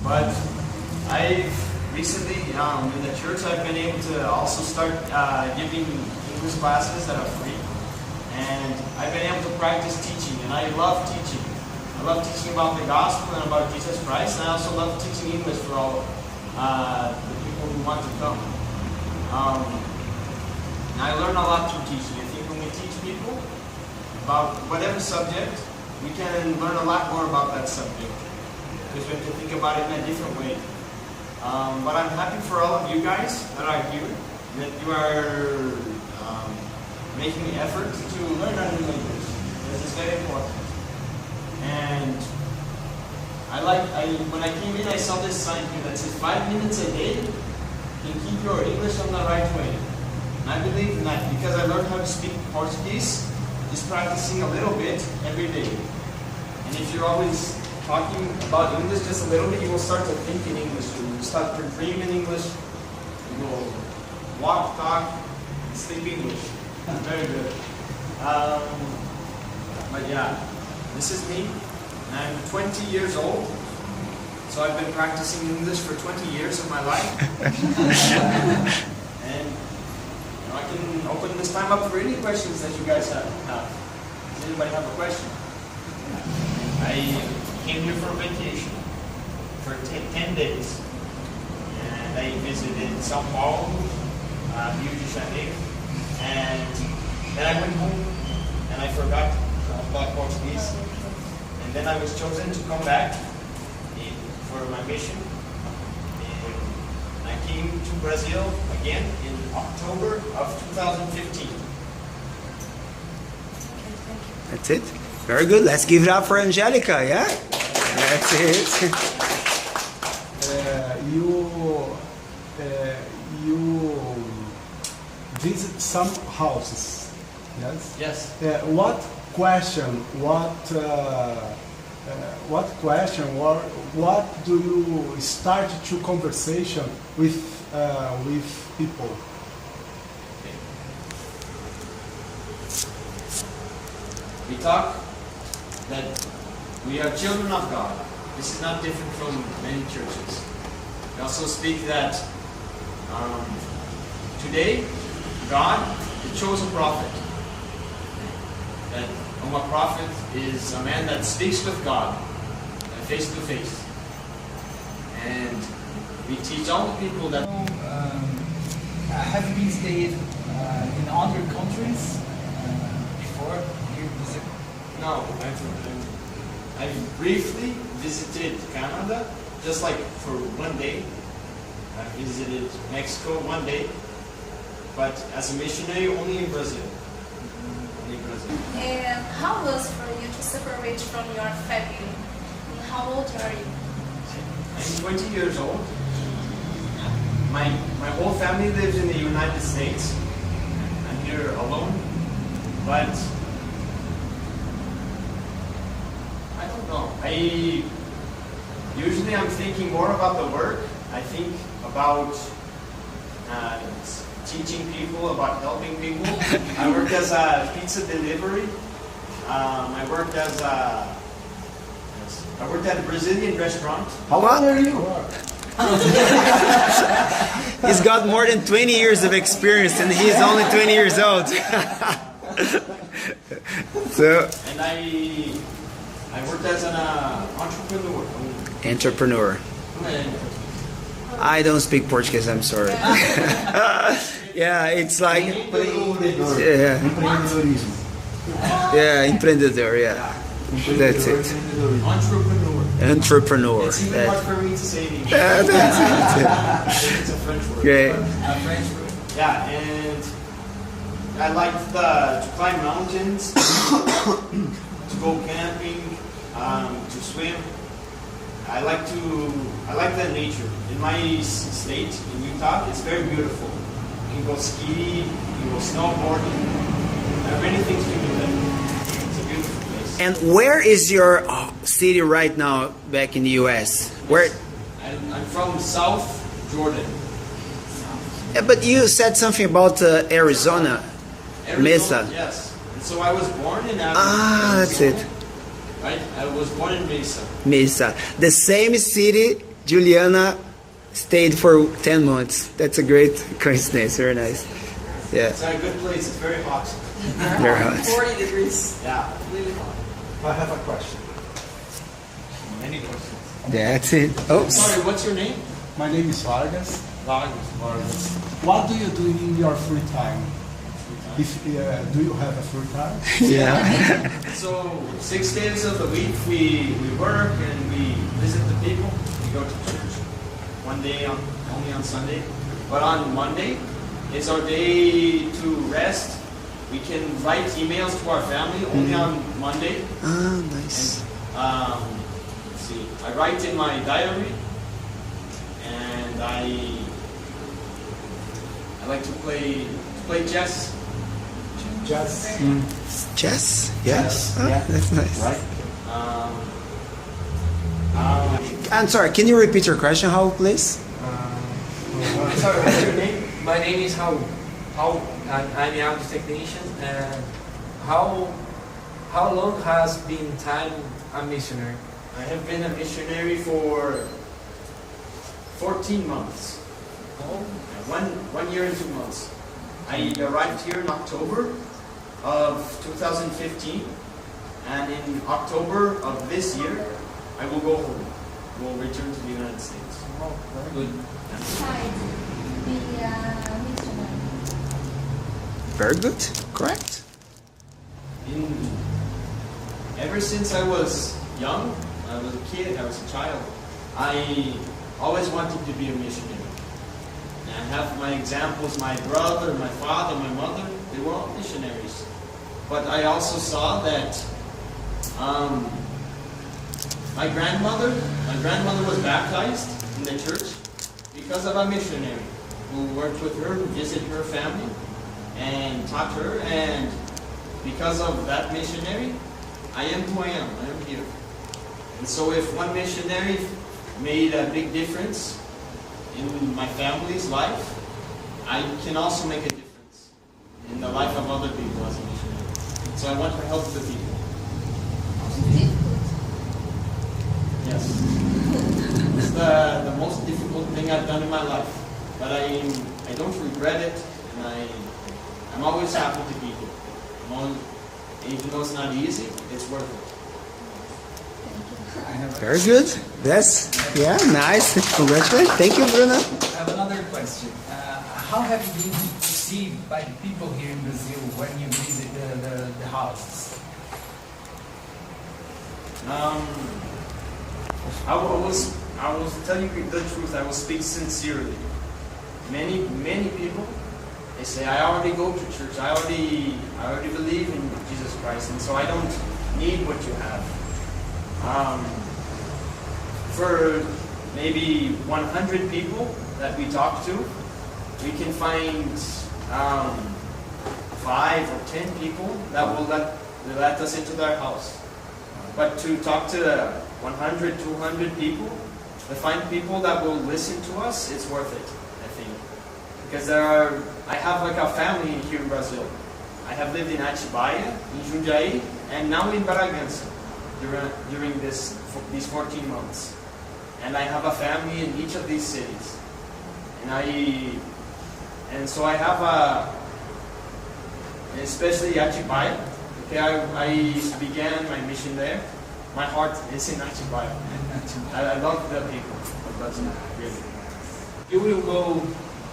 But I recently, in the church, I've been able to also start giving English classes that are free. And I've been able to practice teaching, and I love teaching. I love teaching about the gospel and about Jesus Christ, and I also love teaching English for all the people who want to come. And I learn a lot through teaching. I think when we teach people about whatever subject, we can learn a lot more about that subject, because we have to think about it in a different way. But I'm happy for all of you guys that are here, that you are making the effort to learn a new language. This is very important. And when I came in, I saw this sign here that says 5 minutes a day can keep your English on the right way. And I believe in that because I learned how to speak Portuguese just practicing a little bit every day. And if you're always talking about English just a little bit, you will start to think in English. You will start to dream in English. You will walk, talk, and speak English. Very good. But yeah, this is me. And I'm 20 years old. So I've been practicing English for 20 years of my life. And I can open this time up for any questions that you guys have. Does anybody have a question? I came here for a vacation for 10 days. And I visited São Paulo, Rio de Janeiro. And then I went home and I forgot about Portuguese. And then I was chosen to come back for my mission. And I came to Brazil again in October of 2015. That's it. Very good. Let's give it up for Angelica, yeah? That's it. You visit some houses, yes? Yes. What do you start to conversation with people? Okay. We talk that we are children of God. This is not different from many churches. We also speak that today, God chose a prophet. That a prophet is a man that speaks with God, face to face. And we teach all the people that... Have you been stayed in other countries before you visit? No, I've briefly visited Canada, just like for 1 day. I visited Mexico 1 day, but as a missionary only in Brazil. Only in Brazil. And how was for you to separate from your family? And how old are you? I'm 20 years old. My whole family lives in the United States. I'm here alone, but I don't know. Usually I'm thinking more about the work. I think about teaching people, about helping people. I worked as a pizza delivery. I worked at a Brazilian restaurant. How old are you? He's got more than 20 years of experience and he's only 20 years old. So. And I worked as an entrepreneur. Entrepreneur. I don't speak Portuguese, I'm sorry. Yeah, it's like... Yeah, empreendedor, yeah. That's it. Entrepreneur. It's even hard for me to say it. Yeah, that's it. It's a French word. Great. A French word. Yeah, and I like to climb mountains, to go camping, to swim. I like the nature. In my state, in Utah, it's very beautiful. You can go ski, you can go snowboarding. There are many things to do there. It's a beautiful place. And where is your city right now back in the US? Where? I'm from South Jordan. Yeah, but you said something about Arizona. Mesa. Yes. And so I was born in Arizona. Ah, that's it. Right? I was born in Mesa. Mesa. The same city Juliana stayed for 10 months. That's a great coincidence. Very nice. Yeah, It's a good place. It's very hot. very hot. 40 degrees. Yeah. Really hot. I have a question. Many questions. That's it. Oh, Sorry, what's your name? My name is Vargas. Vargas. What do you do in your free time? If do you have a free time? yeah. So 6 days of the week we work and we visit the people. We go to church. One day only on Sunday, but on Monday is our day to rest. We can write emails to our family only on Monday. Ah, nice. Let's see. I write in my diary, and I like to play chess. Just Chess? Yes. Oh, yeah. that's nice. right. I'm sorry, can you repeat your question, How, please? Sorry, what's your name? My name is Raul. I'm a audio technician. And how long has been time a missionary? I have been a missionary for 14 months. Oh, 1 year and 2 months. I arrived here in October of 2015, and in October of this year, I will go home. Will return to the United States. oh, very good. Besides the missionary. Very good. Correct. Ever since I was young, I was a kid, I was a child, I always wanted to be a missionary. And I have my examples, my brother, my father, my mother, they were all missionaries. But I also saw that my grandmother was baptized in the church because of a missionary who worked with her, who visited her family and taught her, and because of that missionary, I am who I am here. And so if one missionary made a big difference in my family's life, I can also make a difference in the life of other people as a missionary. So I want to help the people. Difficult. Yes. It's the most difficult thing I've done in my life. But I don't regret it, and I'm always happy to be here. Even though it's not easy, it's worth it. I have, Very good. Yes. Yeah, nice. Congratulations. Thank you, Bruno. I have another question. How have you been received by the people here in Brazil when you visit the houses? I will tell you the truth. I will speak sincerely. Many people, they say, I already go to church. I already believe in Jesus Christ, and so I don't need what you have. For maybe 100 people that we talk to, we can find 5 or 10 people that will let us into their house. But to talk to 100, 200 people, to find people that will listen to us, it's worth it, I think. Because I have like a family here in Brazil. I have lived in Atibaia, in Jundiaí, and now in Bragança during these 14 months. And I have a family in each of these cities. And so I have especially Atibaia. Okay, I began my mission there. My heart is in Atibaia. I love the people of Brazil, really. You will go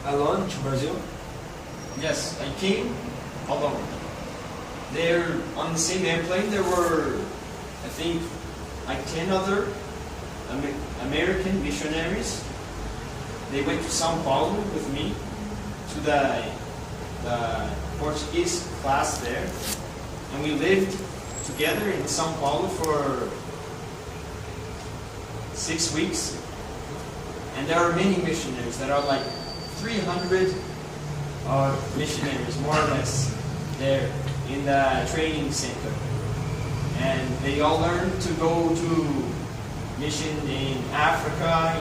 alone to Brazil? Yes, I came alone. There, on the same airplane, there were, I think, like 10 other American missionaries. They went to São Paulo with me to the Portuguese class there, and we lived together in São Paulo for 6 weeks. And there are many missionaries. There are like 300 missionaries, more or less, there in the training center. And they all learn to go to mission in Africa,